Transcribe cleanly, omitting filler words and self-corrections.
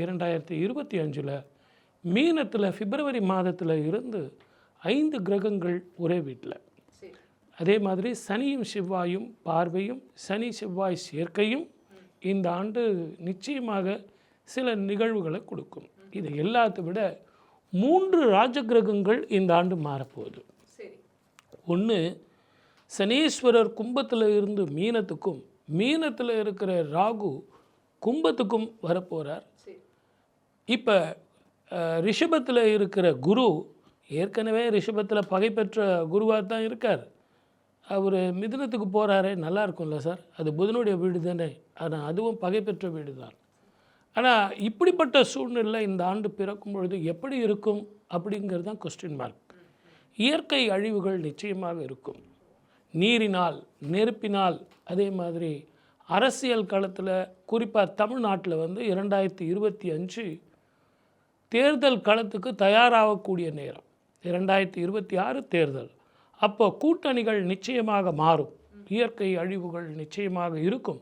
2025 மீனத்தில் பிப்ரவரி மாதத்தில் இருந்து 5 கிரகங்கள் ஒரே வீட்டில். அதே மாதிரி சனியும் செவ்வாயும் பார்வையும் சனி செவ்வாய் சேர்க்கையும் இந்த ஆண்டு நிச்சயமாக சில நிகழ்வுகளை கொடுக்கும். இது எல்லாத்தை விட 3 ராஜகிரகங்கள் இந்த ஆண்டு மாறப்போகுது. ஒன்று, சனீஸ்வரர் கும்பத்தில் இருந்து மீனத்துக்கும், மீனத்தில் இருக்கிற ராகு கும்பத்துக்கும் வரப்போகிறார். இப்போ ரிஷபத்தில் இருக்கிற குரு ஏற்கனவே ரிஷபத்தில் பகை பெற்ற குருவாக தான் இருக்கார். அவர் மிதுனத்துக்கு போகிறாரே, நல்லா இருக்கும்ல சார், அது புதனுடைய வீடு தானே, ஆனால் அதுவும் பகை பெற்ற வீடு தான். ஆனால் இப்படிப்பட்ட சூழ்நிலை இந்த ஆண்டு பிறக்கும் பொழுது எப்படி இருக்கும் அப்படிங்கிறது தான் கொஸ்டின் மார்க். இயற்கை அழிவுகள் நிச்சயமாக இருக்கும். நீரினால், நெருப்பினால், அதே மாதிரி அரசியல் களத்தில் குறிப்பாக தமிழ்நாட்டில் 2025 தேர்தல் களத்துக்கு தயாராகக்கூடிய நேரம். 2026 தேர்தல். அப்போ கூட்டணிகள் நிச்சயமாக மாறும், இயற்கை அழிவுகள் நிச்சயமாக இருக்கும்.